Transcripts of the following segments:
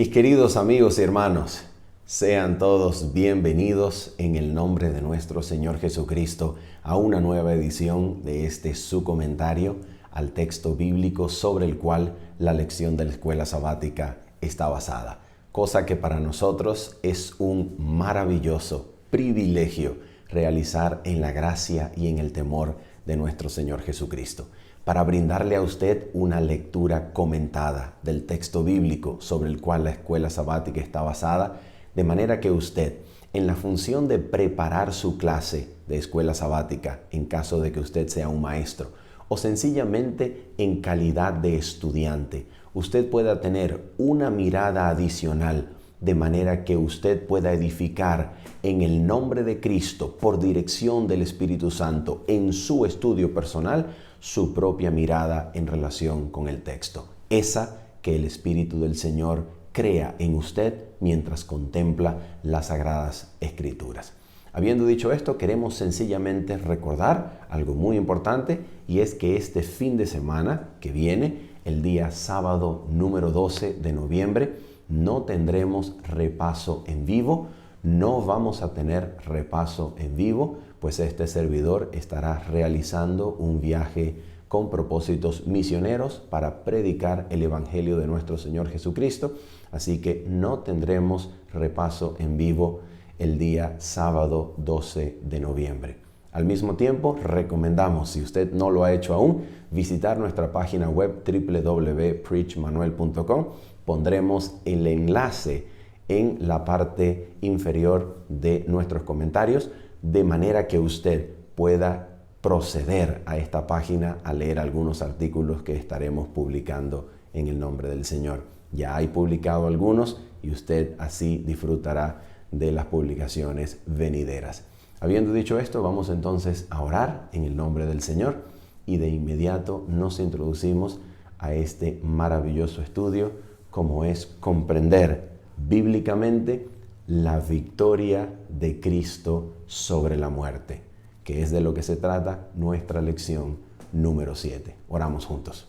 Mis queridos amigos y hermanos, sean todos bienvenidos en el nombre de nuestro Señor Jesucristo a una nueva edición de su comentario al texto bíblico sobre el cual la lección de la escuela sabática está basada. Cosa que para nosotros es un maravilloso privilegio realizar en la gracia y en el temor de nuestro Señor Jesucristo, para brindarle a usted una lectura comentada del texto bíblico sobre el cual la escuela sabática está basada, de manera que usted, en la función de preparar su clase de escuela sabática, en caso de que usted sea un maestro, o sencillamente en calidad de estudiante, usted pueda tener una mirada adicional, de manera que usted pueda edificar en el nombre de Cristo, por dirección del Espíritu Santo, en su estudio personal, su propia mirada en relación con el texto. Esa que el Espíritu del Señor crea en usted mientras contempla las Sagradas Escrituras. Habiendo dicho esto, queremos sencillamente recordar algo muy importante, y es que este fin de semana que viene, el día sábado número 12 de noviembre, no tendremos repaso en vivo. No vamos a tener repaso en vivo, pues este servidor estará realizando un viaje con propósitos misioneros para predicar el Evangelio de nuestro Señor Jesucristo. Así que no tendremos repaso en vivo el día sábado 12 de noviembre. Al mismo tiempo, recomendamos, si usted no lo ha hecho aún, visitar nuestra página web www.preachmanuel.com. Pondremos el enlace en la parte inferior de nuestros comentarios, de manera que usted pueda proceder a esta página a leer algunos artículos que estaremos publicando en el nombre del Señor. Ya hay publicado algunos y usted así disfrutará de las publicaciones venideras. Habiendo dicho esto, vamos entonces a orar en el nombre del Señor y de inmediato nos introducimos a este maravilloso estudio, como es comprender bíblicamente la victoria de Cristo sobre la muerte, que es de lo que se trata nuestra lección número 7. Oramos juntos.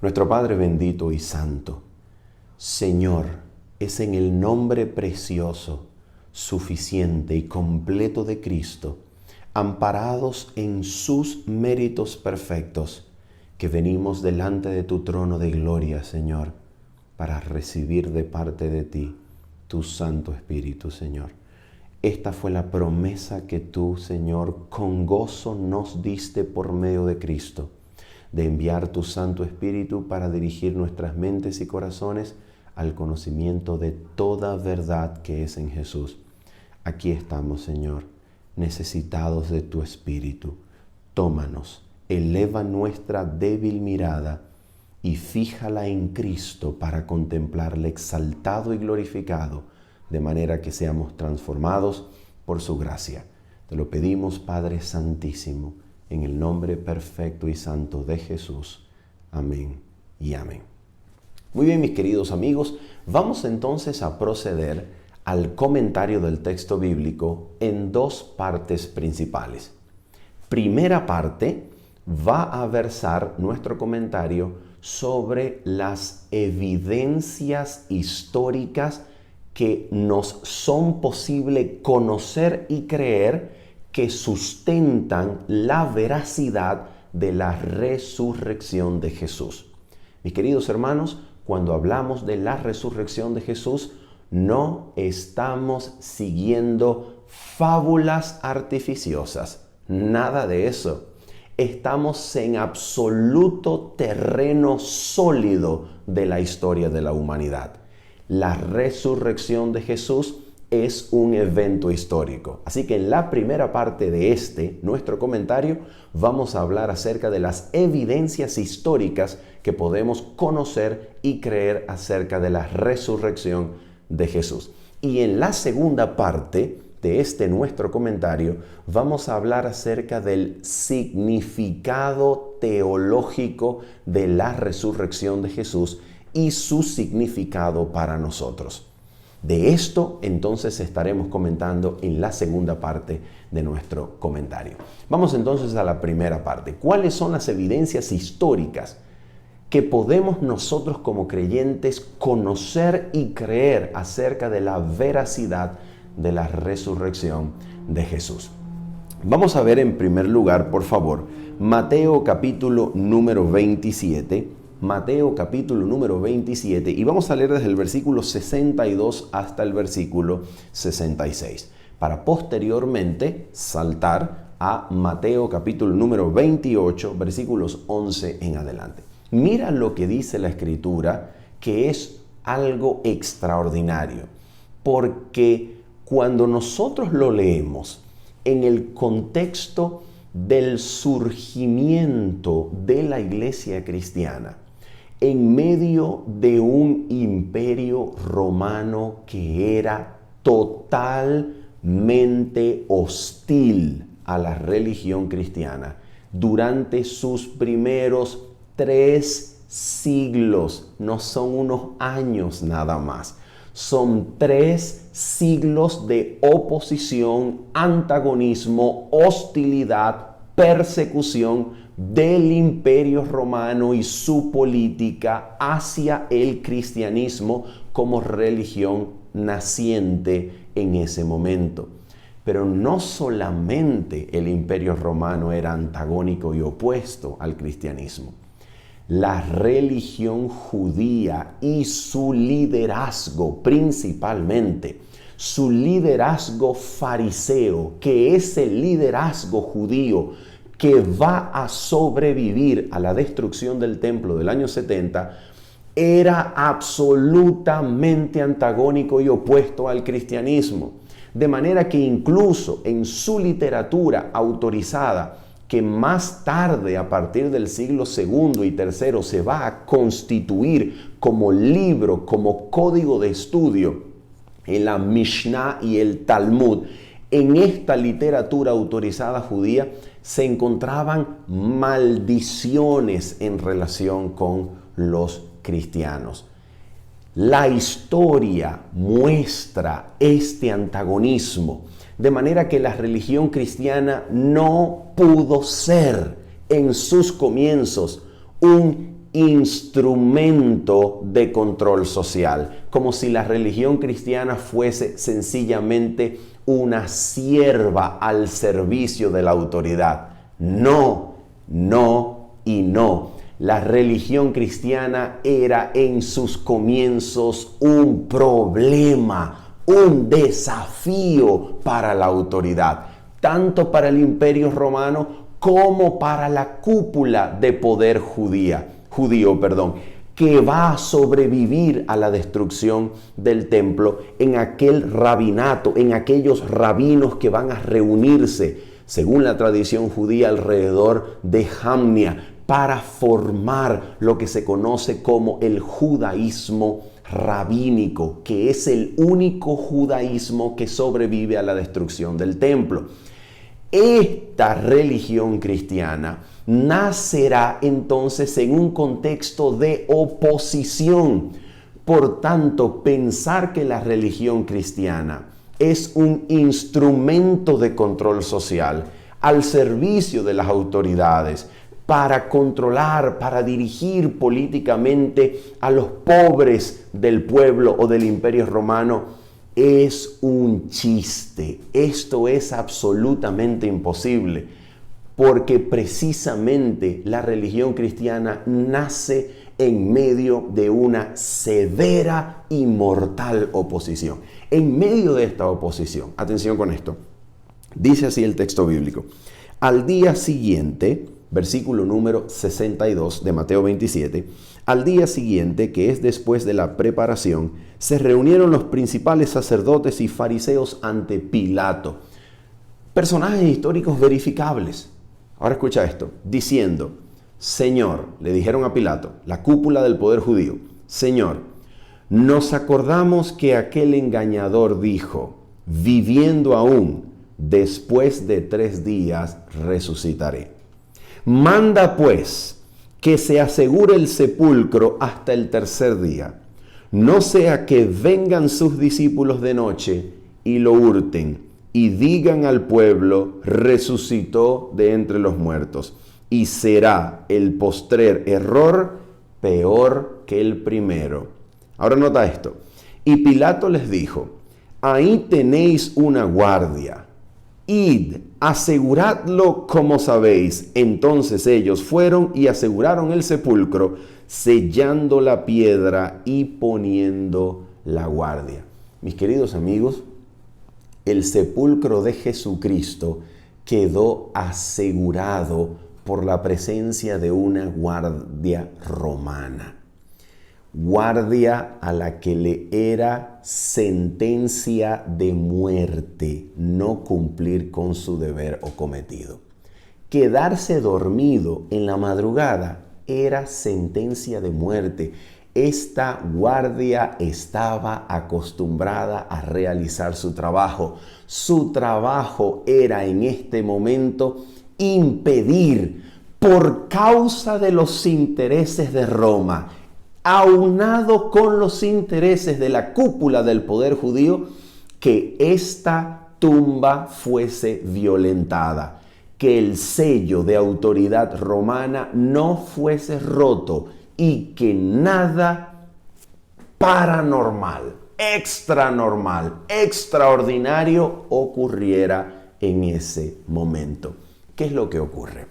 Nuestro Padre bendito y santo, Señor, es en el nombre precioso, suficiente y completo de Cristo, amparados en sus méritos perfectos, que venimos delante de tu trono de gloria, Señor, para recibir de parte de ti tu Santo Espíritu, Señor. Esta fue la promesa que tú, Señor, con gozo nos diste por medio de Cristo, de enviar tu Santo Espíritu para dirigir nuestras mentes y corazones al conocimiento de toda verdad que es en Jesús. Aquí estamos, Señor, necesitados de tu Espíritu. Tómanos, eleva nuestra débil mirada y fíjala en Cristo para contemplarle exaltado y glorificado, de manera que seamos transformados por su gracia. Te lo pedimos, Padre Santísimo, en el nombre perfecto y santo de Jesús. Amén y amén. Muy bien, mis queridos amigos, vamos entonces a proceder al comentario del texto bíblico en dos partes principales. Primera parte va a versar nuestro comentario sobre las evidencias históricas que nos son posible conocer y creer, que sustentan la veracidad de la resurrección de Jesús. Mis queridos hermanos, cuando hablamos de la resurrección de Jesús, no estamos siguiendo fábulas artificiosas, nada de eso. Estamos en absoluto terreno sólido de la historia de la humanidad. La resurrección de Jesús es un evento histórico. Así que en la primera parte de nuestro comentario, vamos a hablar acerca de las evidencias históricas que podemos conocer y creer acerca de la resurrección de Jesús. Y en la segunda parte de nuestro comentario, vamos a hablar acerca del significado teológico de la resurrección de Jesús y su significado para nosotros. De esto entonces estaremos comentando en la segunda parte de nuestro comentario. Vamos entonces a la primera parte. ¿Cuáles son las evidencias históricas que podemos nosotros como creyentes conocer y creer acerca de la veracidad de la resurrección de Jesús. Vamos a ver en primer lugar, por favor, Mateo capítulo número 27. Mateo capítulo número 27 y vamos a leer desde el versículo 62 hasta el versículo 66 para posteriormente saltar a Mateo capítulo número 28 versículos 11 en adelante. Mira lo que dice la Escritura, que es algo extraordinario, porque cuando nosotros lo leemos en el contexto del surgimiento de la iglesia cristiana, en medio de un imperio romano que era totalmente hostil a la religión cristiana, durante sus primeros 3 siglos, no son unos años nada más, son 3 siglos de oposición, antagonismo, hostilidad, persecución del imperio romano y su política hacia el cristianismo como religión naciente en ese momento. Pero no solamente el imperio romano era antagónico y opuesto al cristianismo. La religión judía y su liderazgo, principalmente su liderazgo fariseo, que es el liderazgo judío que va a sobrevivir a la destrucción del templo del año 70, era absolutamente antagónico y opuesto al cristianismo. De manera que incluso en su literatura autorizada, que más tarde, a partir del siglo II y III, se va a constituir como libro, como código de estudio en la Mishnah y el Talmud, en esta literatura autorizada judía se encontraban maldiciones en relación con los cristianos. La historia muestra este antagonismo, de manera que la religión cristiana no pudo ser en sus comienzos un instrumento de control social, como si la religión cristiana fuese sencillamente una sierva al servicio de la autoridad. No, no y no. La religión cristiana era en sus comienzos un problema, un desafío para la autoridad, tanto para el imperio romano como para la cúpula de poder judío, que va a sobrevivir a la destrucción del templo en aquel rabinato, en aquellos rabinos que van a reunirse, según la tradición judía, alrededor de Jamnia, para formar lo que se conoce como el judaísmo rabínico, que es el único judaísmo que sobrevive a la destrucción del templo. Esta religión cristiana nacerá entonces en un contexto de oposición. Por tanto, pensar que la religión cristiana es un instrumento de control social al servicio de las autoridades para controlar, para dirigir políticamente a los pobres del pueblo o del imperio romano, es un chiste. Esto es absolutamente imposible, porque precisamente la religión cristiana nace en medio de una severa y mortal oposición. En medio de esta oposición, atención con esto, dice así el texto bíblico: al día siguiente, versículo número 62 de Mateo 27, al día siguiente, que es después de la preparación, se reunieron los principales sacerdotes y fariseos ante Pilato. Personajes históricos verificables. Ahora escucha esto, diciendo: Señor, le dijeron a Pilato, la cúpula del poder judío, Señor, nos acordamos que aquel engañador dijo, viviendo aún, después de 3 días resucitaré. Manda pues que se asegure el sepulcro hasta el 3er día, no sea que vengan sus discípulos de noche y lo hurten y digan al pueblo, resucitó de entre los muertos, y será el postrer error peor que el primero. Ahora nota esto. Y Pilato les dijo: ahí tenéis una guardia. Id, aseguradlo como sabéis. Entonces ellos fueron y aseguraron el sepulcro, sellando la piedra y poniendo la guardia. Mis queridos amigos, el sepulcro de Jesucristo quedó asegurado por la presencia de una guardia romana. Guardia a la que le era sentencia de muerte no cumplir con su deber o cometido. Quedarse dormido en la madrugada era sentencia de muerte. Esta guardia estaba acostumbrada a realizar su trabajo. Su trabajo era en este momento impedir, por causa de los intereses de Roma, aunado con los intereses de la cúpula del poder judío, que esta tumba fuese violentada, que el sello de autoridad romana no fuese roto y que nada paranormal, extranormal, extraordinario ocurriera en ese momento. ¿Qué es lo que ocurre?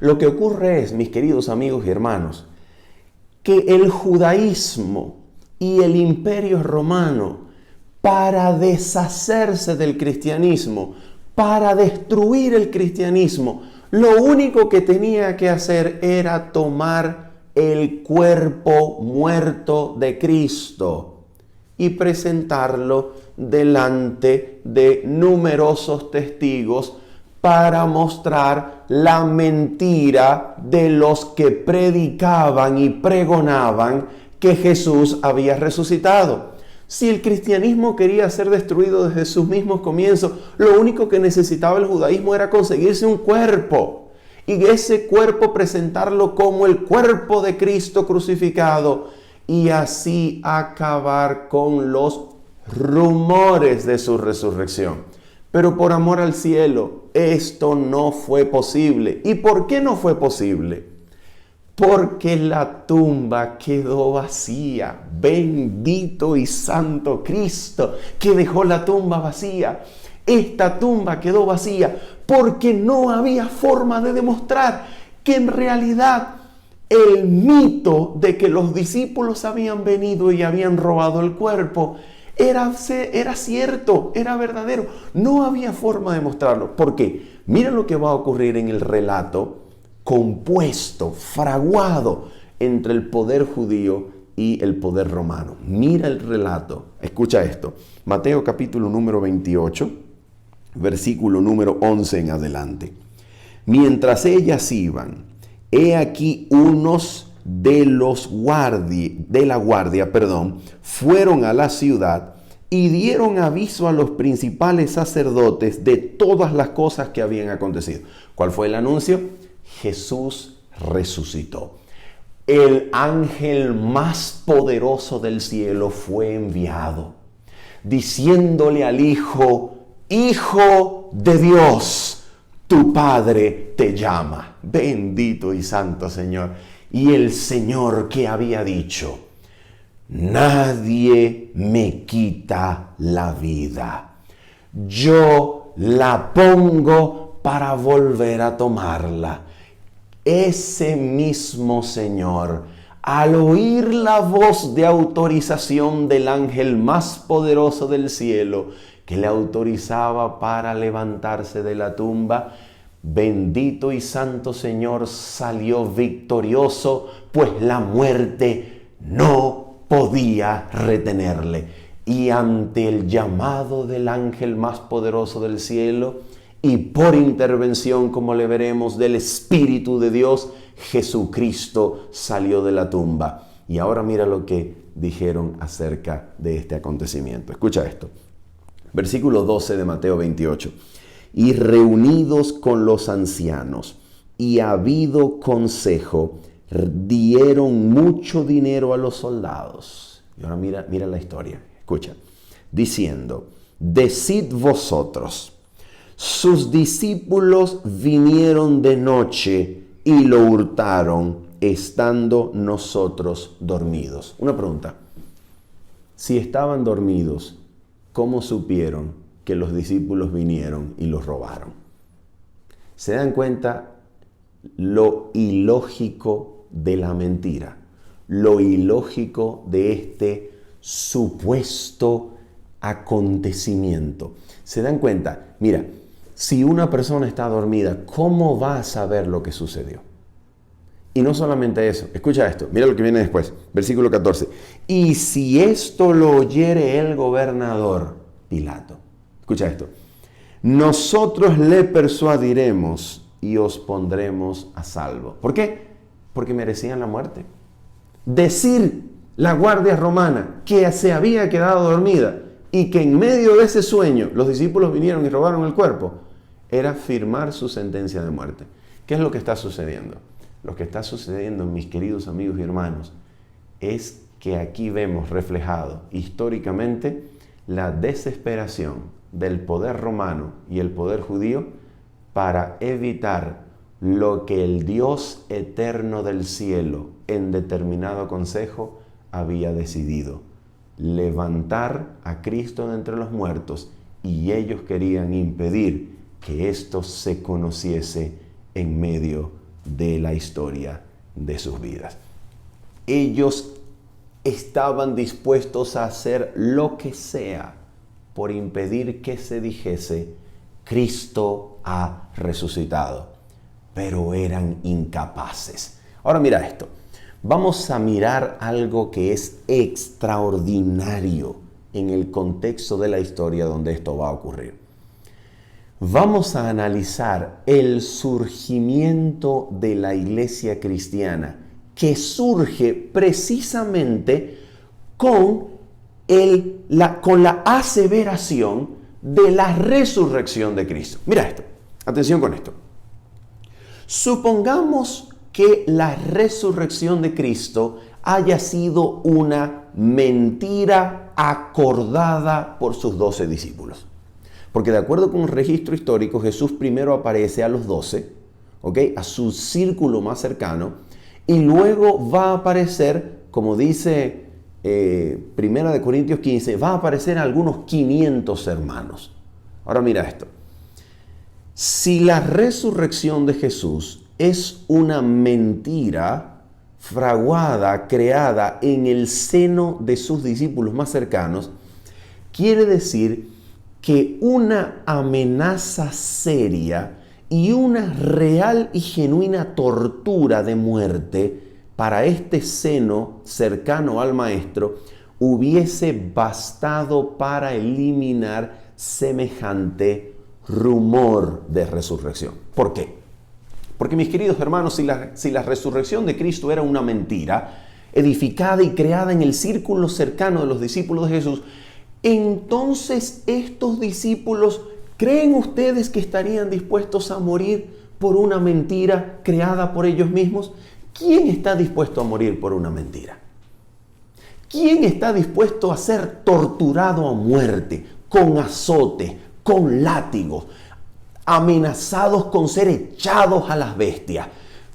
Lo que ocurre es, mis queridos amigos y hermanos, que el judaísmo y el imperio romano, para deshacerse del cristianismo, para destruir el cristianismo, lo único que tenía que hacer era tomar el cuerpo muerto de Cristo y presentarlo delante de numerosos testigos para mostrar la mentira de los que predicaban y pregonaban que Jesús había resucitado. Si el cristianismo quería ser destruido desde sus mismos comienzos, lo único que necesitaba el judaísmo era conseguirse un cuerpo. Y ese cuerpo presentarlo como el cuerpo de Cristo crucificado. Y así acabar con los rumores de su resurrección. Pero por amor al cielo, esto no fue posible. ¿Y por qué no fue posible? Porque la tumba quedó vacía. Bendito y santo Cristo, que dejó la tumba vacía. Esta tumba quedó vacía porque no había forma de demostrar que en realidad el mito de que los discípulos habían venido y habían robado el cuerpo era cierto, era verdadero. No había forma de mostrarlo. ¿Por qué? Mira lo que va a ocurrir en el relato compuesto, fraguado entre el poder judío y el poder romano. Mira el relato. Escucha esto. Mateo capítulo número 28, versículo número 11 en adelante. Mientras ellas iban, he aquí unos de la guardia, fueron a la ciudad y dieron aviso a los principales sacerdotes de todas las cosas que habían acontecido. ¿Cuál fue el anuncio? Jesús resucitó. El ángel más poderoso del cielo fue enviado, diciéndole al Hijo: Hijo de Dios, tu Padre te llama. Bendito y santo Señor. Y el Señor que había dicho: nadie me quita la vida. Yo la pongo para volver a tomarla. Ese mismo Señor, al oír la voz de autorización del ángel más poderoso del cielo, que le autorizaba para levantarse de la tumba, bendito y santo Señor, salió victorioso, pues la muerte no podía retenerle. Y ante el llamado del ángel más poderoso del cielo, y por intervención, como le veremos, del Espíritu de Dios, Jesucristo salió de la tumba. Y ahora mira lo que dijeron acerca de este acontecimiento. Escucha esto. Versículo 12 de Mateo 28. Y reunidos con los ancianos y habido consejo, dieron mucho dinero a los soldados. Y ahora mira la historia. Escucha. Diciendo: decid vosotros, sus discípulos vinieron de noche y lo hurtaron estando nosotros dormidos. Una pregunta. Si estaban dormidos, ¿cómo supieron que los discípulos vinieron y los robaron? ¿Se dan cuenta lo ilógico de la mentira? Lo ilógico de este supuesto acontecimiento. ¿Se dan cuenta? Mira, si una persona está dormida, ¿cómo va a saber lo que sucedió? Y no solamente eso, escucha esto, mira lo que viene después, versículo 14. Y si esto lo oyere el gobernador, Pilato, escucha esto, nosotros le persuadiremos y os pondremos a salvo. ¿Por qué? Porque merecían la muerte. Decir la guardia romana que se había quedado dormida y que en medio de ese sueño los discípulos vinieron y robaron el cuerpo, era firmar su sentencia de muerte. ¿Qué es lo que está sucediendo? Lo que está sucediendo, mis queridos amigos y hermanos, es que aquí vemos reflejado históricamente la desesperación del poder romano y el poder judío para evitar lo que el Dios eterno del cielo en determinado consejo había decidido: levantar a Cristo de entre los muertos, y ellos querían impedir que esto se conociese en medio de la historia de sus vidas. Ellos estaban dispuestos a hacer lo que sea por impedir que se dijese: Cristo ha resucitado, pero eran incapaces. Ahora mira esto. Vamos a mirar algo que es extraordinario en el contexto de la historia donde esto va a ocurrir. Vamos a analizar el surgimiento de la iglesia cristiana, que surge precisamente con la aseveración de la resurrección de Cristo. Mira esto, atención con esto. Supongamos que la resurrección de Cristo haya sido una mentira acordada por sus 12 discípulos. Porque de acuerdo con un registro histórico, Jesús primero aparece a los 12, a su círculo más cercano, y luego va a aparecer, como dice Primera de Corintios 15, va a aparecer a algunos 500 hermanos. Ahora mira esto. Si la resurrección de Jesús es una mentira fraguada, creada en el seno de sus discípulos más cercanos, quiere decir que una amenaza seria y una real y genuina tortura de muerte para este seno cercano al Maestro hubiese bastado para eliminar semejante rumor de resurrección. ¿Por qué? Porque, mis queridos hermanos, si la resurrección de Cristo era una mentira, edificada y creada en el círculo cercano de los discípulos de Jesús, entonces estos discípulos, ¿creen ustedes que estarían dispuestos a morir por una mentira creada por ellos mismos? ¿Quién está dispuesto a morir por una mentira? ¿Quién está dispuesto a ser torturado a muerte, con azote, con látigos, amenazados con ser echados a las bestias,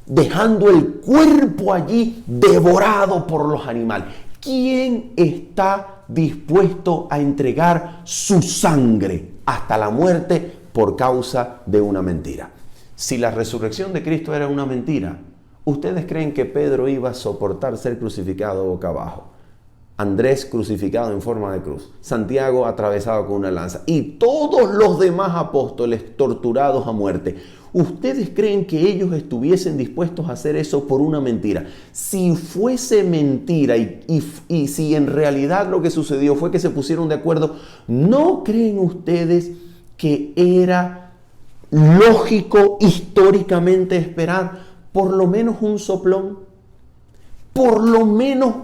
dejando el cuerpo allí devorado por los animales? ¿Quién está dispuesto a entregar su sangre hasta la muerte por causa de una mentira? Si la resurrección de Cristo era una mentira, ¿ustedes creen que Pedro iba a soportar ser crucificado boca abajo? Andrés crucificado en forma de cruz, Santiago atravesado con una lanza y todos los demás apóstoles torturados a muerte. ¿Ustedes creen que ellos estuviesen dispuestos a hacer eso por una mentira? Si fuese mentira y si en realidad lo que sucedió fue que se pusieron de acuerdo, ¿no creen ustedes que era lógico históricamente esperar por lo menos un soplón? Por lo menos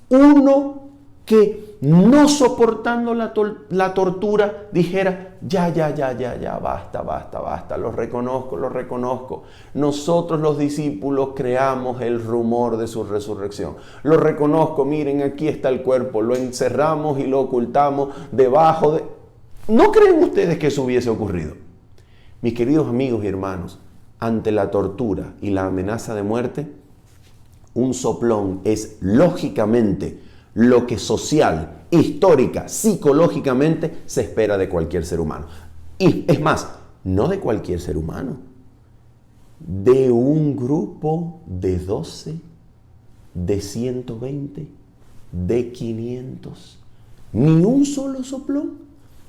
uno que, no soportando la tortura, dijera: ya, basta, lo reconozco. Nosotros los discípulos creamos el rumor de su resurrección. Lo reconozco, miren, aquí está el cuerpo, lo encerramos y lo ocultamos debajo de... ¿No creen ustedes que eso hubiese ocurrido? Mis queridos amigos y hermanos, ante la tortura y la amenaza de muerte, Un soplón es lógicamente lo que social, histórica, psicológicamente se espera de cualquier ser humano. Y es más, no de cualquier ser humano, de un grupo de 12, de 120, de 500. Ni un solo soplón,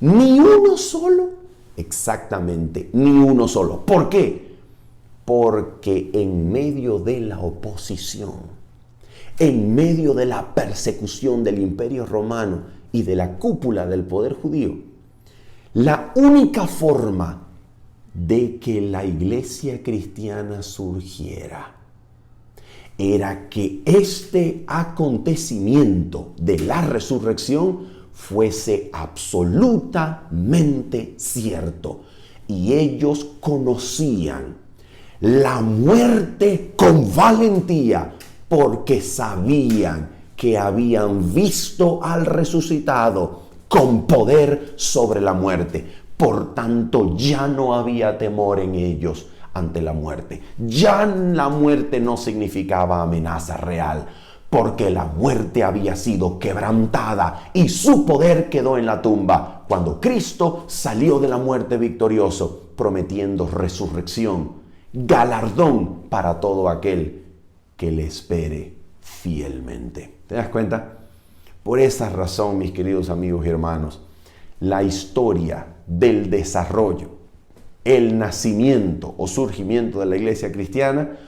ni uno solo. Exactamente, ni uno solo. ¿Por qué? Porque en medio de la oposición, en medio de la persecución del Imperio Romano y de la cúpula del poder judío, la única forma de que la iglesia cristiana surgiera era que este acontecimiento de la resurrección fuese absolutamente cierto. Y ellos conocían la muerte con valentía porque sabían que habían visto al resucitado con poder sobre la muerte. Por tanto, ya no había temor en ellos ante la muerte. Ya la muerte no significaba amenaza real, porque la muerte había sido quebrantada y su poder quedó en la tumba cuando Cristo salió de la muerte victorioso, prometiendo resurrección, galardón para todo aquel que le espere fielmente. ¿Te das cuenta? Por esa razón, mis queridos amigos y hermanos, la historia del desarrollo, el nacimiento o surgimiento de la iglesia cristiana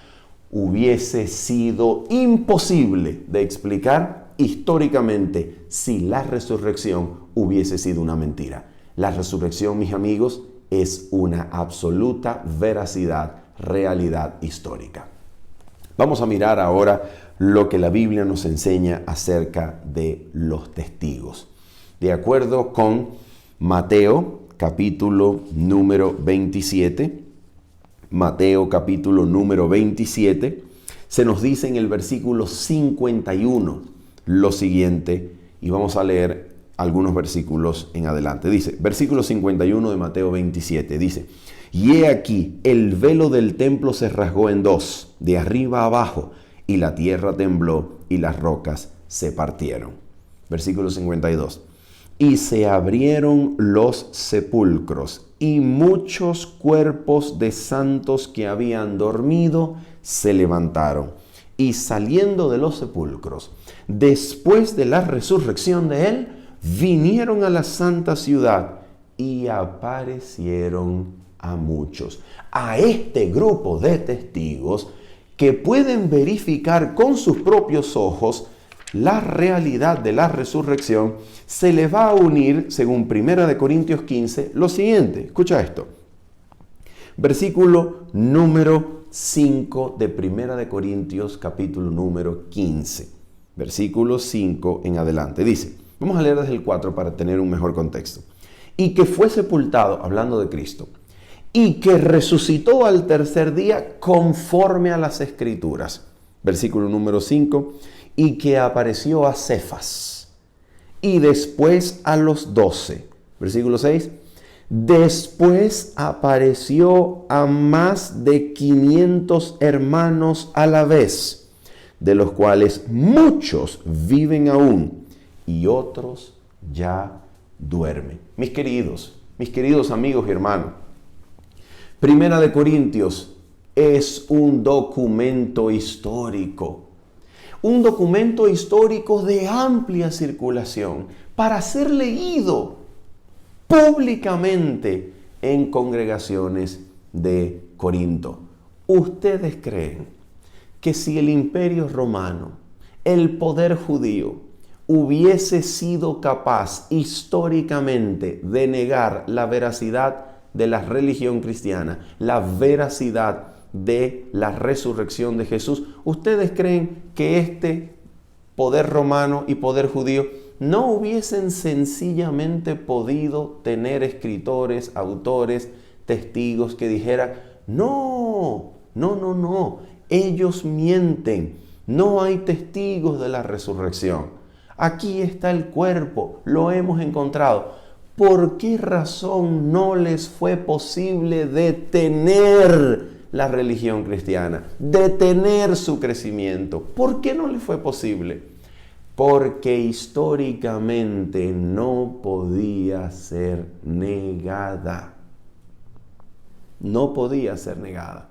hubiese sido imposible de explicar históricamente si la resurrección hubiese sido una mentira. La resurrección, mis amigos, es una absoluta veracidad, realidad histórica. Vamos a mirar ahora lo que la Biblia nos enseña acerca de los testigos. De acuerdo con Mateo, capítulo número 27, Mateo capítulo número 27, se nos dice en el versículo 51 lo siguiente, y vamos a leer algunos versículos en adelante. Dice, versículo 51 de Mateo 27, dice: y he aquí, el velo del templo se rasgó en dos, de arriba a abajo, y la tierra tembló y las rocas se partieron. Versículo 52. Y se abrieron los sepulcros, y muchos cuerpos de santos que habían dormido se levantaron. Y saliendo de los sepulcros, después de la resurrección de él, vinieron a la santa ciudad y aparecieron a muchos. A este grupo de testigos que pueden verificar con sus propios ojos la realidad de la resurrección, se le va a unir, según 1 Corintios 15, lo siguiente. Escucha esto. Versículo número 5 de 1 Corintios, capítulo número 15. Versículo 5 en adelante. Dice, vamos a leer desde el 4 para tener un mejor contexto. Y que fue sepultado, hablando de Cristo, y que resucitó al tercer día conforme a las Escrituras. Versículo número 5. Y que apareció a Cefas y después a los 12. Versículo 6. Después apareció a más de 500 hermanos a la vez, de los cuales muchos viven aún y otros ya duermen. Mis queridos amigos y hermanos, 1 Corintios es un documento histórico. Un documento histórico de amplia circulación para ser leído públicamente en congregaciones de Corinto. ¿Ustedes creen que si el Imperio Romano, el poder judío, hubiese sido capaz históricamente de negar la veracidad de la religión cristiana, la veracidad de la resurrección de Jesús, ustedes creen que este poder romano y poder judío no hubiesen sencillamente podido tener escritores, autores, testigos que dijeran, no, ellos mienten, no hay testigos de la resurrección, aquí está el cuerpo, lo hemos encontrado? ¿Por qué razón no les fue posible detener la religión cristiana, detener su crecimiento. ¿Por qué no le fue posible? Porque históricamente no podía ser negada. No podía ser negada.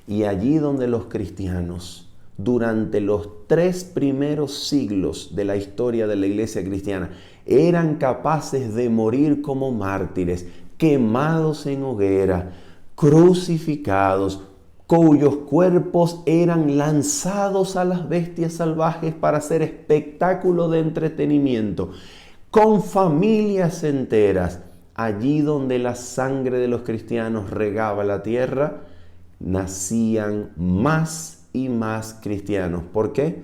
Y allí donde los cristianos, durante los 3 primeros siglos de la historia de la iglesia cristiana, eran capaces de morir como mártires, quemados en hoguera, crucificados, cuyos cuerpos eran lanzados a las bestias salvajes para hacer espectáculo de entretenimiento, con familias enteras, allí donde la sangre de los cristianos regaba la tierra, nacían más y más cristianos. ¿Por qué?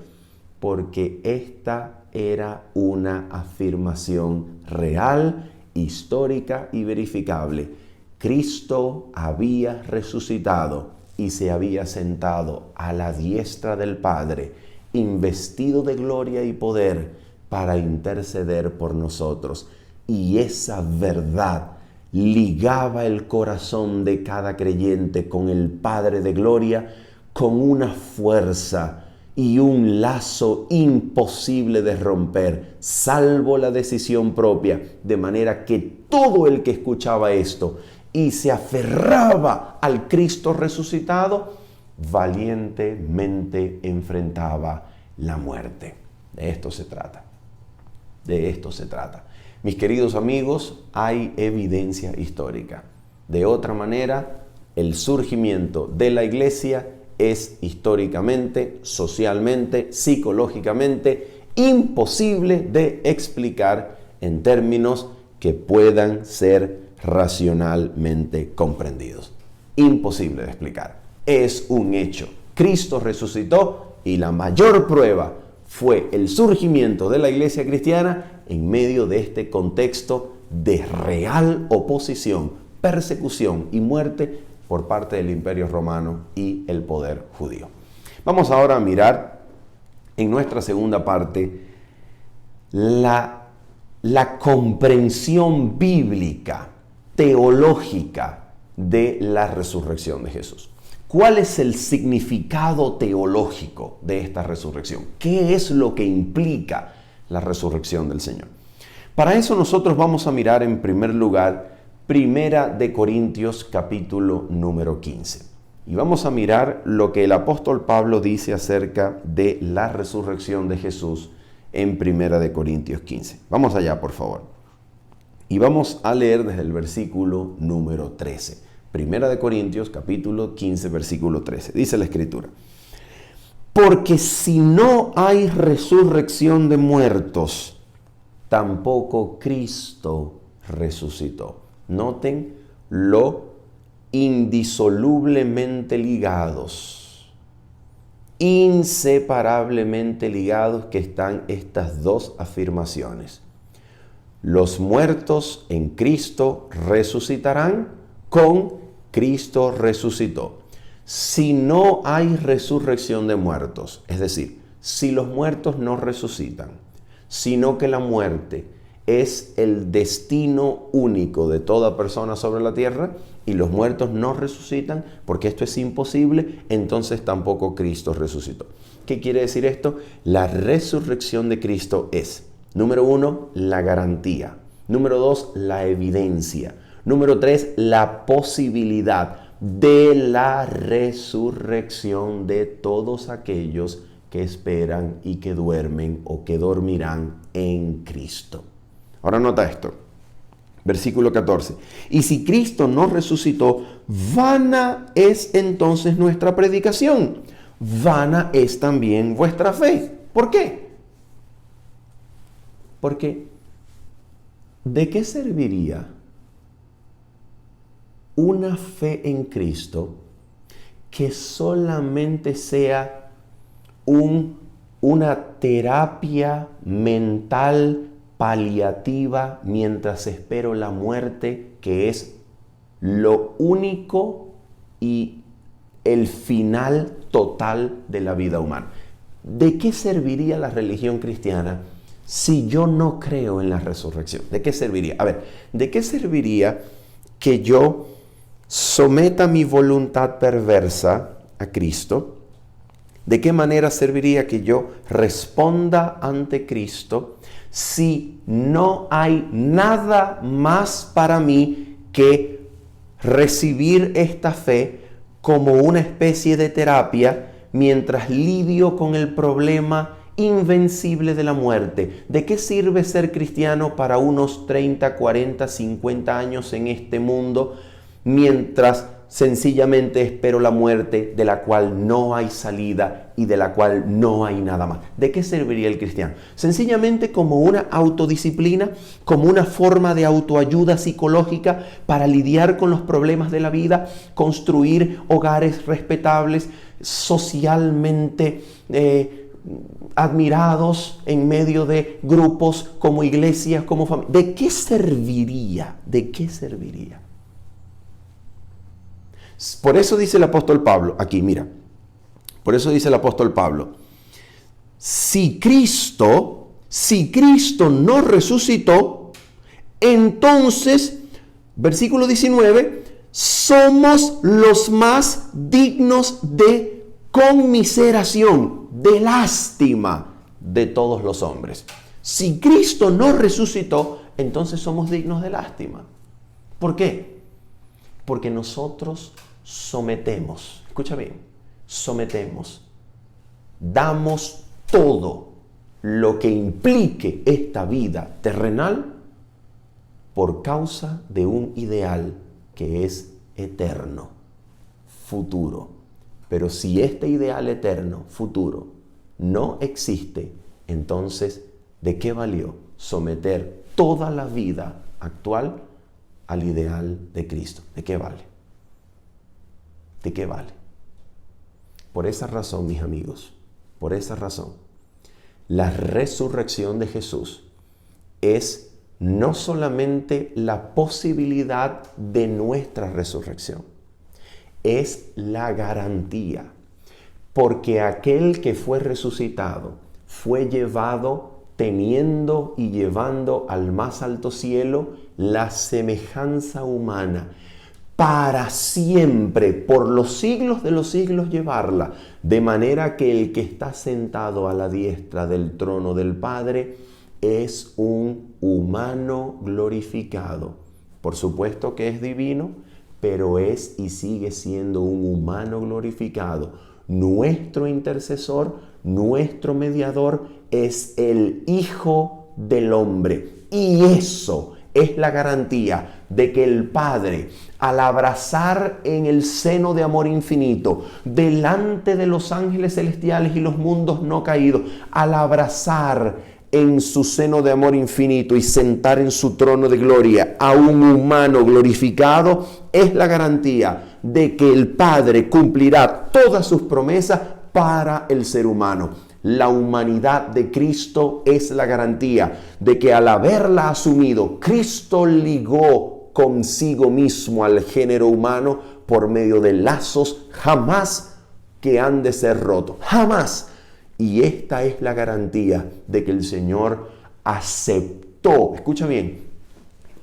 Porque esta era una afirmación real, histórica y verificable. Cristo había resucitado y se había sentado a la diestra del Padre, investido de gloria y poder para interceder por nosotros. Y esa verdad ligaba el corazón de cada creyente con el Padre de gloria con una fuerza y un lazo imposible de romper, salvo la decisión propia, de manera que todo el que escuchaba esto y se aferraba al Cristo resucitado, valientemente enfrentaba la muerte. De esto se trata. De esto se trata. Mis queridos amigos, hay evidencia histórica. De otra manera, el surgimiento de la iglesia es históricamente, socialmente, psicológicamente imposible de explicar en términos que puedan ser racionalmente comprendidos. Imposible de explicar. Es un hecho. Cristo resucitó y la mayor prueba fue el surgimiento de la iglesia cristiana en medio de este contexto de real oposición, persecución y muerte por parte del Imperio Romano y el poder judío. Vamos ahora a mirar en nuestra segunda parte la comprensión bíblica, teológica de la resurrección de Jesús. ¿Cuál es el significado teológico de esta resurrección? ¿Qué es lo que implica la resurrección del Señor? Para eso nosotros vamos a mirar en primer lugar Primera de Corintios capítulo número 15. Y vamos a mirar lo que el apóstol Pablo dice acerca de la resurrección de Jesús en Primera de Corintios 15. Vamos allá, por favor. Y vamos a leer desde el versículo número 13. Primera de Corintios capítulo 15, versículo 13. Dice la Escritura: porque si no hay resurrección de muertos, tampoco Cristo resucitó. Noten lo indisolublemente ligados, inseparablemente ligados que están estas dos afirmaciones. Los muertos en Cristo resucitarán, con Cristo resucitó. Si no hay resurrección de muertos, es decir, si los muertos no resucitan, sino que la muerte es el destino único de toda persona sobre la tierra y los muertos no resucitan, porque esto es imposible, entonces tampoco Cristo resucitó. ¿Qué quiere decir esto? La resurrección de Cristo es, número 1, la garantía. Número 2, la evidencia. Número 3, la posibilidad de la resurrección de todos aquellos que esperan y que duermen o que dormirán en Cristo. Ahora nota esto, versículo 14. Y si Cristo no resucitó, vana es entonces nuestra predicación, vana es también vuestra fe. ¿Por qué? Porque ¿de qué serviría una fe en Cristo que solamente sea una terapia mental paliativa mientras espero la muerte, que es lo único y el final total de la vida humana? ¿De qué serviría la religión cristiana si yo no creo en la resurrección? ¿De qué serviría? A ver, ¿de qué serviría que yo someta mi voluntad perversa a Cristo, ¿de qué manera serviría que yo responda ante Cristo si no hay nada más para mí que recibir esta fe como una especie de terapia mientras lidio con el problema invencible de la muerte? ¿De qué sirve ser cristiano para unos 30, 40, 50 años en este mundo mientras sencillamente espero la muerte de la cual no hay salida y de la cual no hay nada más? ¿De qué serviría el cristiano? Sencillamente como una autodisciplina, como una forma de autoayuda psicológica para lidiar con los problemas de la vida, construir hogares respetables, socialmente admirados en medio de grupos como iglesias, como familias. ¿De qué serviría? ¿De qué serviría? Por eso dice el apóstol Pablo, aquí mira, por eso dice el apóstol Pablo, si Cristo no resucitó, entonces, versículo 19, somos los más dignos de conmiseración, de lástima de todos los hombres. Si Cristo no resucitó, entonces somos dignos de lástima. ¿Por qué? Porque nosotros sometemos, escucha bien, sometemos, damos todo lo que implique esta vida terrenal por causa de un ideal que es eterno, futuro. Pero si este ideal eterno, futuro, no existe, entonces, ¿de qué valió someter toda la vida actual al ideal de Cristo? ¿De qué vale? ¿De qué vale? Por esa razón, mis amigos, por esa razón, la resurrección de Jesús es no solamente la posibilidad de nuestra resurrección, es la garantía, porque aquel que fue resucitado fue llevado teniendo y llevando al más alto cielo la semejanza humana, para siempre, por los siglos de los siglos llevarla, de manera que el que está sentado a la diestra del trono del Padre es un humano glorificado. Por supuesto que es divino, pero es y sigue siendo un humano glorificado. Nuestro intercesor, nuestro mediador es el Hijo del Hombre. Y eso es la garantía de que el Padre, al abrazar en el seno de amor infinito, delante de los ángeles celestiales y los mundos no caídos, al abrazar en su seno de amor infinito y sentar en su trono de gloria a un humano glorificado, es la garantía de que el Padre cumplirá todas sus promesas para el ser humano. La humanidad de Cristo es la garantía de que al haberla asumido, Cristo ligó consigo mismo al género humano por medio de lazos jamás que han de ser rotos. Jamás. Y esta es la garantía de que el Señor aceptó, escucha bien,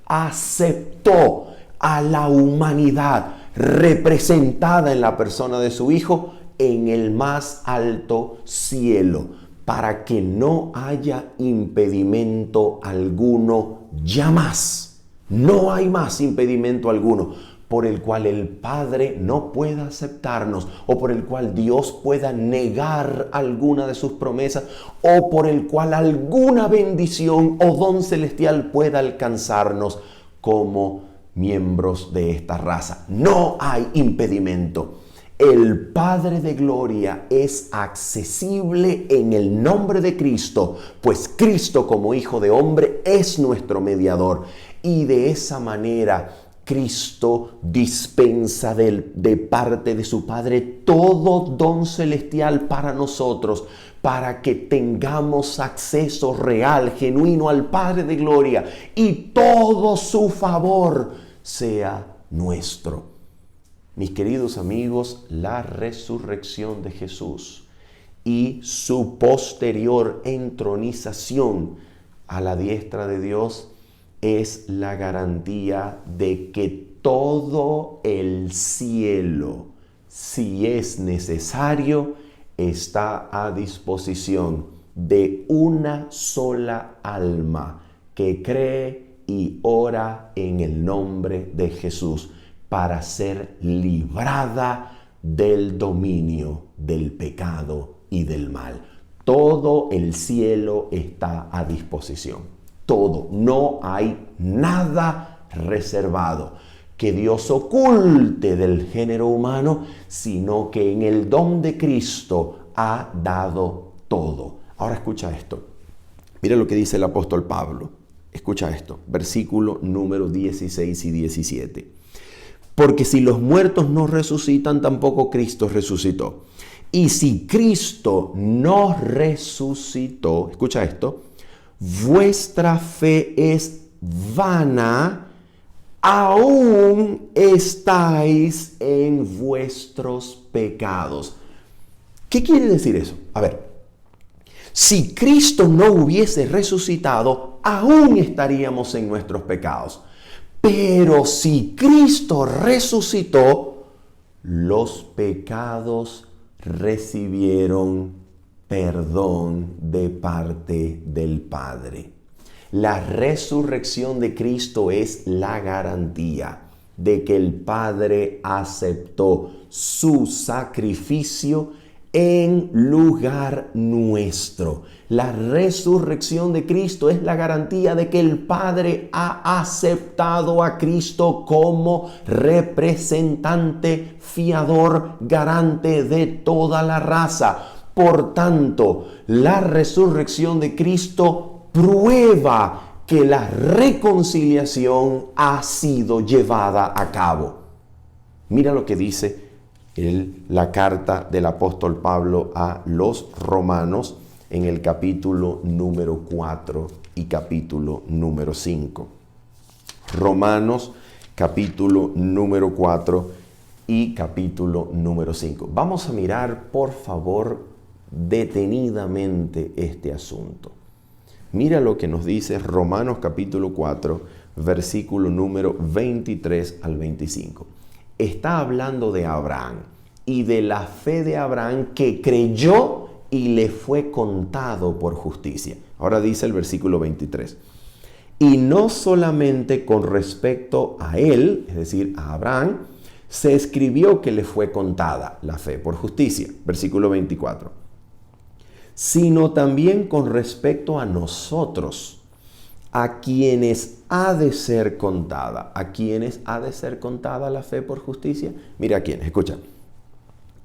aceptó a la humanidad representada en la persona de su Hijo en el más alto cielo, para que no haya impedimento alguno ya más. No hay más impedimento alguno por el cual el Padre no pueda aceptarnos, o por el cual Dios pueda negar alguna de sus promesas, o por el cual alguna bendición o don celestial pueda alcanzarnos como miembros de esta raza. No hay impedimento. El Padre de Gloria es accesible en el nombre de Cristo, pues Cristo como Hijo de Hombre es nuestro mediador. Y de esa manera Cristo dispensa de parte de su Padre todo don celestial para nosotros, para que tengamos acceso real, genuino al Padre de Gloria y todo su favor sea nuestro. Mis queridos amigos, la resurrección de Jesús y su posterior entronización a la diestra de Dios es la garantía de que todo el cielo, si es necesario, está a disposición de una sola alma que cree y ora en el nombre de Jesús para ser librada del dominio del pecado y del mal. Todo el cielo está a disposición. Todo. No hay nada reservado que Dios oculte del género humano, sino que en el don de Cristo ha dado todo. Ahora escucha esto. Mira lo que dice el apóstol Pablo. Escucha esto. Versículo número 16 y 17. Porque si los muertos no resucitan, tampoco Cristo resucitó. Y si Cristo no resucitó, escucha esto, vuestra fe es vana, aún estáis en vuestros pecados. ¿Qué quiere decir eso? A ver, si Cristo no hubiese resucitado, aún estaríamos en nuestros pecados. Pero si Cristo resucitó, los pecados recibieron perdón de parte del Padre. La resurrección de Cristo es la garantía de que el Padre aceptó su sacrificio en lugar nuestro. La resurrección de Cristo es la garantía de que el Padre ha aceptado a Cristo como representante, fiador, garante de toda la raza. Por tanto, la resurrección de Cristo prueba que la reconciliación ha sido llevada a cabo. Mira lo que dice la carta del apóstol Pablo a los romanos en el capítulo número 4 y capítulo número 5. Romanos capítulo número 4 y capítulo número 5. Vamos a mirar, por favor, detenidamente este asunto. Mira lo que nos dice Romanos capítulo 4, versículo número 23 al 25. Está hablando de Abraham y de la fe de Abraham que creyó y le fue contado por justicia. Ahora dice el versículo 23. Y no solamente con respecto a él, es decir, a Abraham, se escribió que le fue contada la fe por justicia. Versículo 24. Sino también con respecto a nosotros, a quienes ha de ser contada. ¿A quienes ha de ser contada la fe por justicia? Mira a quiénes, escucha.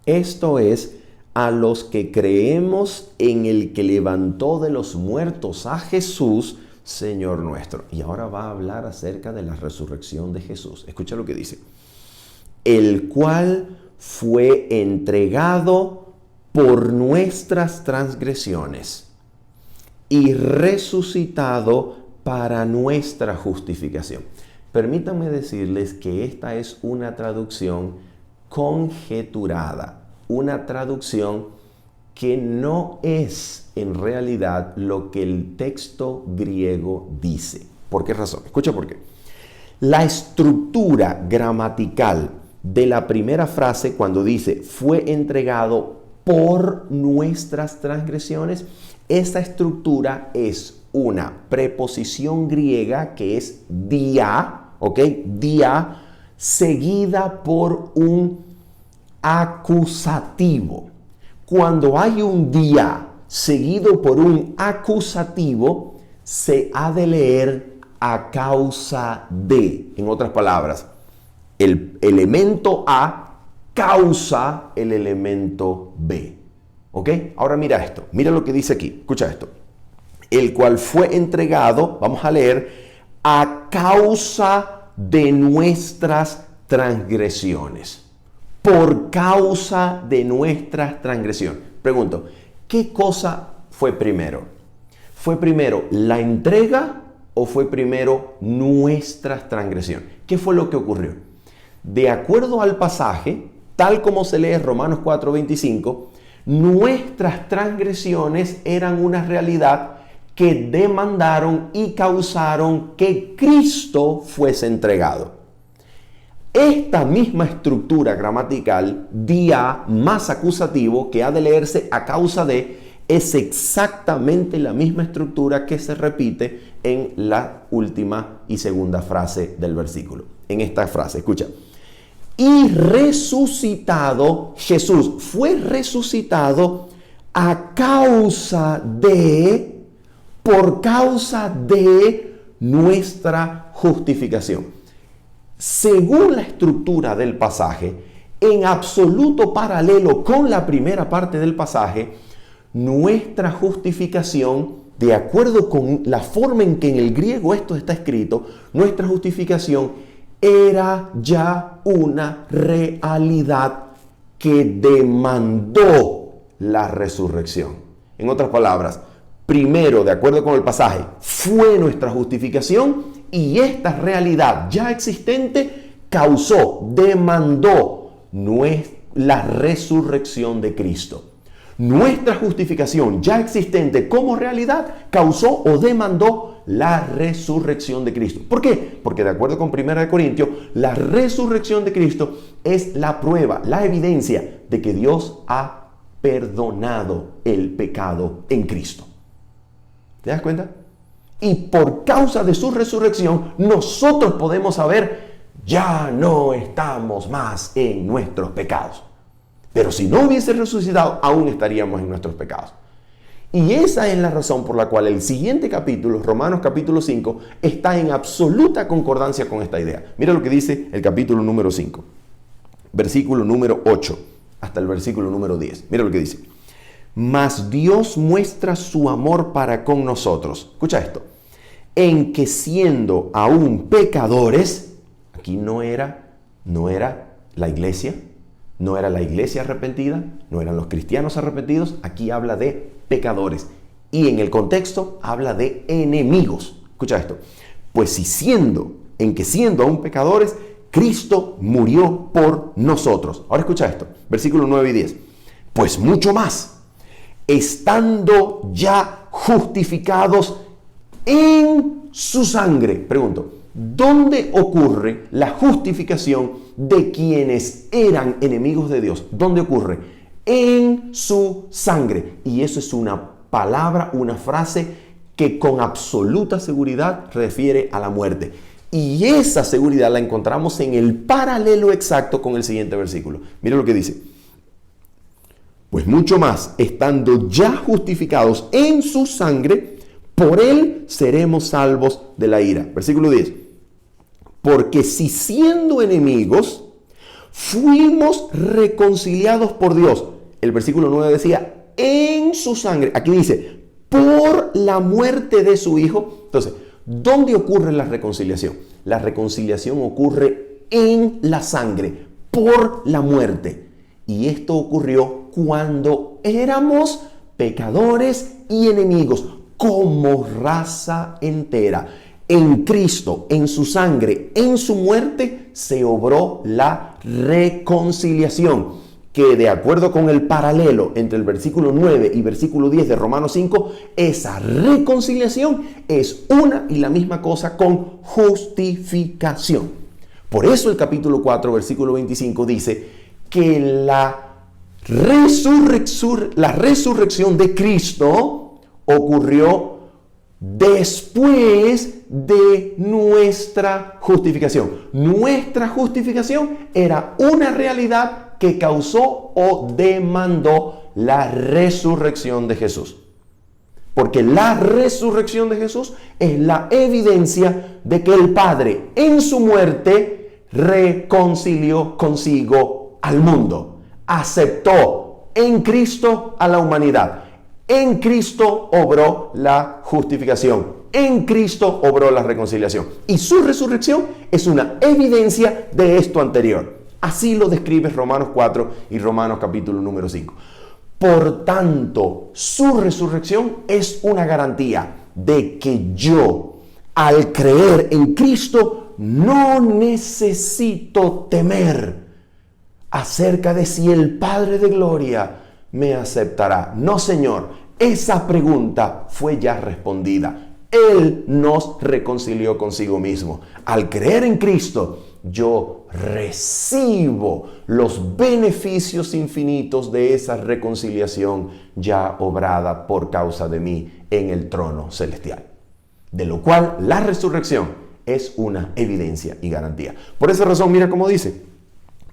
Esto es, a los que creemos en el que levantó de los muertos a Jesús, Señor nuestro. Y ahora va a hablar acerca de la resurrección de Jesús. Escucha lo que dice. El cual fue entregado por nuestras transgresiones y resucitado para nuestra justificación. Permítanme decirles que esta es una traducción conjeturada, una traducción que no es en realidad lo que el texto griego dice. ¿Por qué razón? Escucha por qué. La estructura gramatical de la primera frase, cuando dice fue entregado por nuestras transgresiones, esa estructura es una preposición griega que es dia, ¿ok? Dia, seguida por un acusativo. Cuando hay un dia seguido por un acusativo, se ha de leer a causa de. En otras palabras, el elemento A causa el elemento B. ¿Ok? Ahora mira esto. Mira lo que dice aquí. Escucha esto. El cual fue entregado, vamos a leer, a causa de nuestras transgresiones. Por causa de nuestras transgresiones. Pregunto, ¿qué cosa fue primero? ¿Fue primero la entrega o fue primero nuestras transgresiones? ¿Qué fue lo que ocurrió? De acuerdo al pasaje, tal como se lee en Romanos 4:25, nuestras transgresiones eran una realidad que demandaron y causaron que Cristo fuese entregado. Esta misma estructura gramatical, dia más acusativo, que ha de leerse a causa de, es exactamente la misma estructura que se repite en la última y segunda frase del versículo. En esta frase, escucha. Y resucitado, Jesús fue resucitado por causa de nuestra justificación. Según la estructura del pasaje, en absoluto paralelo con la primera parte del pasaje, nuestra justificación, de acuerdo con la forma en que en el griego esto está escrito, nuestra justificación era ya una realidad que demandó la resurrección. En otras palabras, primero, de acuerdo con el pasaje, fue nuestra justificación y esta realidad ya existente demandó la resurrección de Cristo. Nuestra justificación ya existente como realidad causó o demandó la resurrección de Cristo. ¿Por qué? Porque de acuerdo con 1 Corintios, la resurrección de Cristo es la prueba, la evidencia de que Dios ha perdonado el pecado en Cristo. ¿Te das cuenta? Y por causa de su resurrección, nosotros podemos saber, ya no estamos más en nuestros pecados. Pero si no hubiese resucitado, aún estaríamos en nuestros pecados. Y esa es la razón por la cual el siguiente capítulo, Romanos capítulo 5, está en absoluta concordancia con esta idea. Mira lo que dice el capítulo número 5, versículo número 8, hasta el versículo número 10. Mira lo que dice. Mas Dios muestra su amor para con nosotros. Escucha esto. En que siendo aún pecadores, aquí no era la iglesia, no era la iglesia arrepentida, no eran los cristianos arrepentidos, aquí habla de pecadores. Y en el contexto habla de enemigos. Escucha esto. Pues si siendo aún pecadores, Cristo murió por nosotros. Ahora escucha esto. Versículos 9 y 10. Pues mucho más, estando ya justificados en su sangre. Pregunto, ¿dónde ocurre la justificación de quienes eran enemigos de Dios? ¿Dónde ocurre? En su sangre. Y eso es una palabra, una frase que con absoluta seguridad refiere a la muerte. Y esa seguridad la encontramos en el paralelo exacto con el siguiente versículo. Mira lo que dice. Pues mucho más, estando ya justificados en su sangre, por él seremos salvos de la ira. Versículo 10. Porque si siendo enemigos, fuimos reconciliados por Dios. El versículo 9 decía, en su sangre. Aquí dice, por la muerte de su Hijo. Entonces, ¿dónde ocurre la reconciliación? La reconciliación ocurre en la sangre, por la muerte. Y esto ocurrió cuando éramos pecadores y enemigos, como raza entera. En Cristo, en su sangre, en su muerte, se obró la reconciliación, que de acuerdo con el paralelo entre el versículo 9 y versículo 10 de Romanos 5, esa reconciliación es una y la misma cosa con justificación. Por eso el capítulo 4, versículo 25 dice que la resurrección de Cristo ocurrió después de nuestra justificación. Nuestra justificación era una realidad que causó o demandó la resurrección de Jesús. Porque la resurrección de Jesús es la evidencia de que el Padre en su muerte reconcilió consigo al mundo. Aceptó en Cristo a la humanidad. En Cristo obró la justificación. En Cristo obró la reconciliación. Y su resurrección es una evidencia de esto anterior. Así lo describe Romanos 4 y Romanos capítulo número 5. Por tanto, su resurrección es una garantía de que yo, al creer en Cristo, no necesito temer acerca de si el Padre de Gloria me aceptará. No, Señor, esa pregunta fue ya respondida. Él nos reconcilió consigo mismo. Al creer en Cristo, yo recibo los beneficios infinitos de esa reconciliación ya obrada por causa de mí en el trono celestial. De lo cual la resurrección es una evidencia y garantía. Por esa razón, mira cómo dice.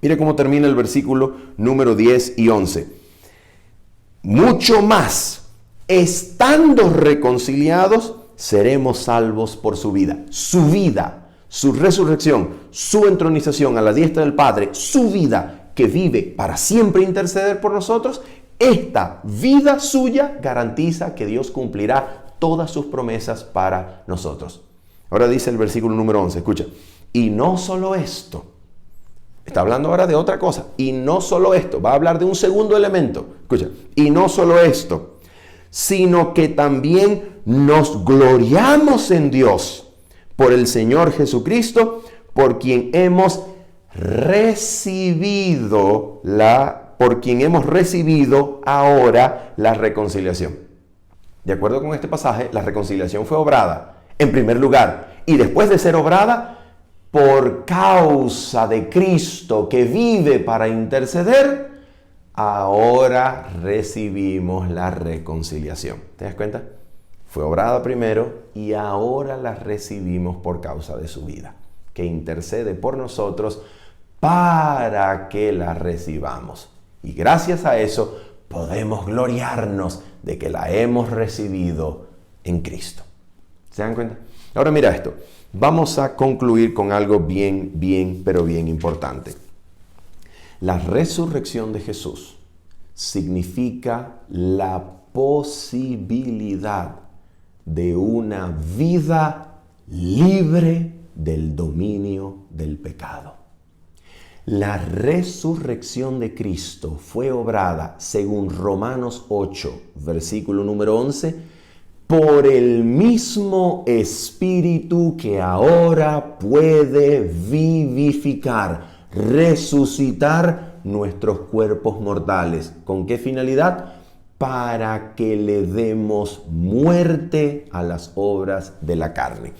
Mira cómo termina el versículo número 10 y 11. Mucho más, estando reconciliados, seremos salvos por su vida. Su vida, su resurrección, su entronización a la diestra del Padre, su vida que vive para siempre interceder por nosotros, esta vida suya garantiza que Dios cumplirá todas sus promesas para nosotros. Ahora dice el versículo número 11, escucha. Y no solo esto, está hablando ahora de otra cosa. Y no solo esto, va a hablar de un segundo elemento. Escucha, y no solo esto, sino que también nos gloriamos en Dios por el Señor Jesucristo, por quien hemos recibido ahora la reconciliación. De acuerdo con este pasaje, la reconciliación fue obrada en primer lugar y después de ser obrada por causa de Cristo que vive para interceder, ahora recibimos la reconciliación. ¿Te das cuenta? Fue obrada primero y ahora la recibimos por causa de su vida, que intercede por nosotros para que la recibamos. Y gracias a eso podemos gloriarnos de que la hemos recibido en Cristo. ¿Se dan cuenta? Ahora mira esto. Vamos a concluir con algo bien importante. La resurrección de Jesús significa la posibilidad de una vida libre del dominio del pecado. La resurrección de Cristo fue obrada, según Romanos 8, versículo número 11, por el mismo Espíritu que ahora puede vivificar, resucitar nuestros cuerpos mortales. ¿Con qué finalidad? Para que le demos muerte a las obras de la carne.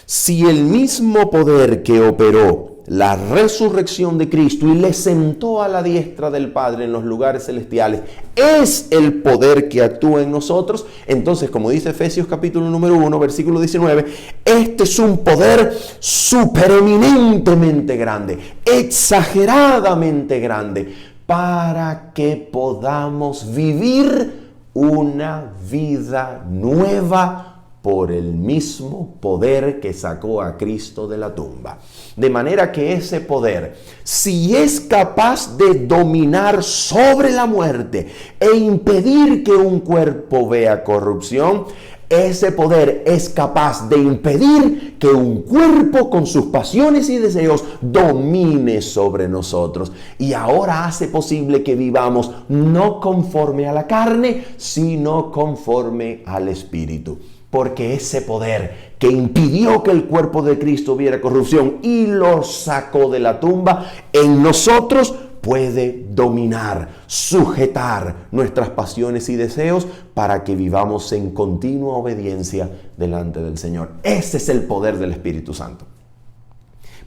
Si el mismo poder que operó la resurrección de Cristo y le sentó a la diestra del Padre en los lugares celestiales es el poder que actúa en nosotros, entonces, como dice Efesios capítulo número 1, versículo 19, este es un poder supereminentemente grande, exageradamente grande, para que podamos vivir una vida nueva por el mismo poder que sacó a Cristo de la tumba. De manera que ese poder, si es capaz de dominar sobre la muerte e impedir que un cuerpo vea corrupción, ese poder es capaz de impedir que un cuerpo con sus pasiones y deseos domine sobre nosotros. Y ahora hace posible que vivamos no conforme a la carne, sino conforme al Espíritu. Porque ese poder que impidió que el cuerpo de Cristo viera corrupción y lo sacó de la tumba, en nosotros puede dominar, sujetar nuestras pasiones y deseos para que vivamos en continua obediencia delante del Señor. Ese es el poder del Espíritu Santo.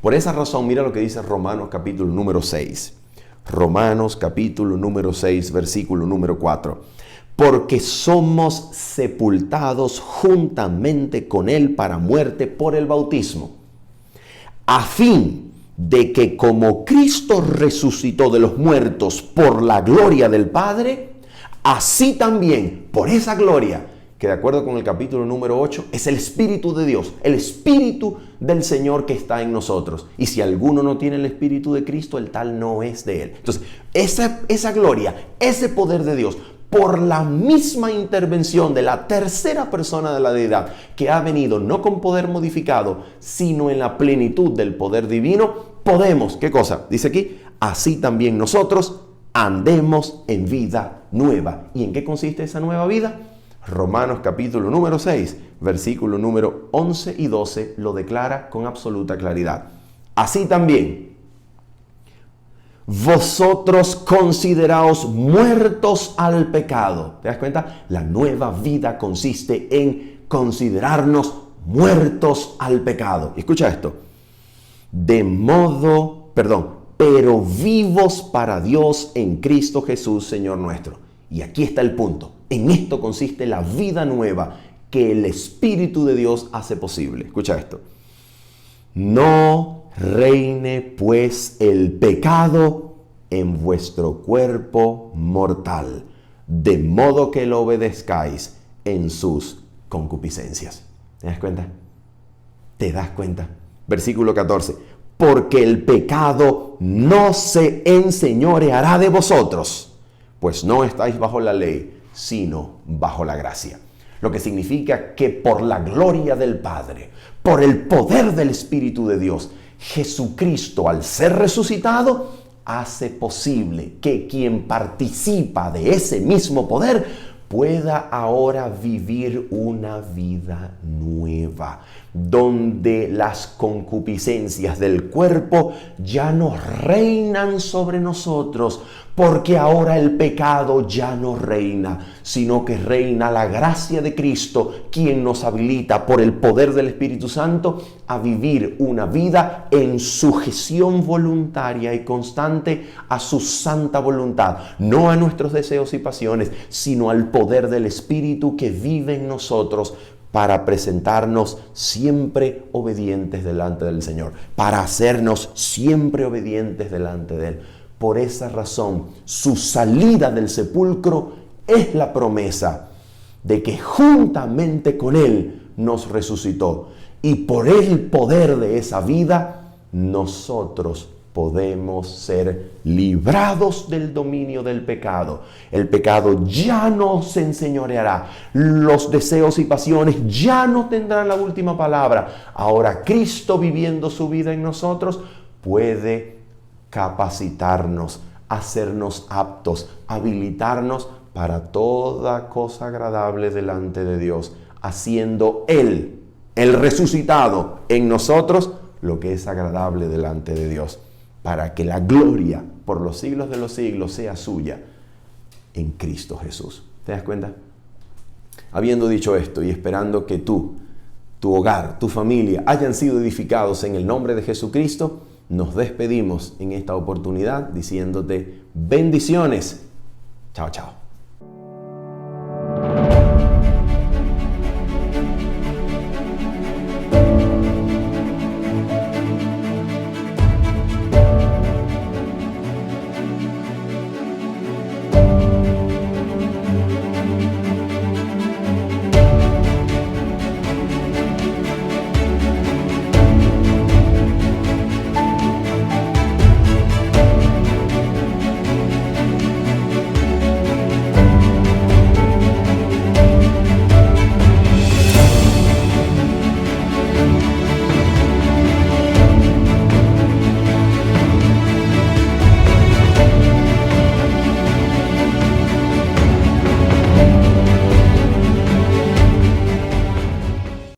Por esa razón, mira lo que dice Romanos capítulo número 6. Romanos capítulo número 6, versículo número 4. Porque somos sepultados juntamente con Él para muerte por el bautismo, a fin de que como Cristo resucitó de los muertos por la gloria del Padre, así también por esa gloria, que de acuerdo con el capítulo número 8, es el Espíritu de Dios, el Espíritu del Señor que está en nosotros. Y si alguno no tiene el Espíritu de Cristo, el tal no es de Él. Entonces, esa gloria, ese poder de Dios, por la misma intervención de la tercera persona de la deidad, que ha venido no con poder modificado, sino en la plenitud del poder divino, podemos, ¿qué cosa? Dice aquí, así también nosotros andemos en vida nueva. ¿Y en qué consiste esa nueva vida? Romanos capítulo número 6, versículo número 11 y 12 lo declara con absoluta claridad. Así también, vosotros consideraos muertos al pecado. ¿Te das cuenta? La nueva vida consiste en considerarnos muertos al pecado. Y escucha esto. pero vivos para Dios en Cristo Jesús, Señor nuestro. Y aquí está el punto. En esto consiste la vida nueva que el Espíritu de Dios hace posible. Escucha esto. No reine pues el pecado en vuestro cuerpo mortal, de modo que lo obedezcáis en sus concupiscencias. ¿Te das cuenta? ¿Te das cuenta? Versículo 14. Porque el pecado no se enseñoreará de vosotros, pues no estáis bajo la ley, sino bajo la gracia. Lo que significa que por la gloria del Padre, por el poder del Espíritu de Dios, Jesucristo, al ser resucitado, hace posible que quien participa de ese mismo poder pueda ahora vivir una vida nueva, donde las concupiscencias del cuerpo ya no reinan sobre nosotros, porque ahora el pecado ya no reina, sino que reina la gracia de Cristo, quien nos habilita por el poder del Espíritu Santo a vivir una vida en sujeción voluntaria y constante a su santa voluntad, no a nuestros deseos y pasiones, sino al poder del Espíritu que vive en nosotros, para presentarnos siempre obedientes delante del Señor, para hacernos siempre obedientes delante de Él. Por esa razón, su salida del sepulcro es la promesa de que juntamente con Él nos resucitó. Y por el poder de esa vida, nosotros podemos ser librados del dominio del pecado. El pecado ya no se enseñoreará. Los deseos y pasiones ya no tendrán la última palabra. Ahora Cristo, viviendo su vida en nosotros, puede capacitarnos, hacernos aptos, habilitarnos para toda cosa agradable delante de Dios, haciendo Él, el resucitado, en nosotros lo que es agradable delante de Dios, para que la gloria por los siglos de los siglos sea suya en Cristo Jesús. ¿Te das cuenta? Habiendo dicho esto y esperando que tú, tu hogar, tu familia hayan sido edificados en el nombre de Jesucristo, nos despedimos en esta oportunidad diciéndote bendiciones. Chao, chao.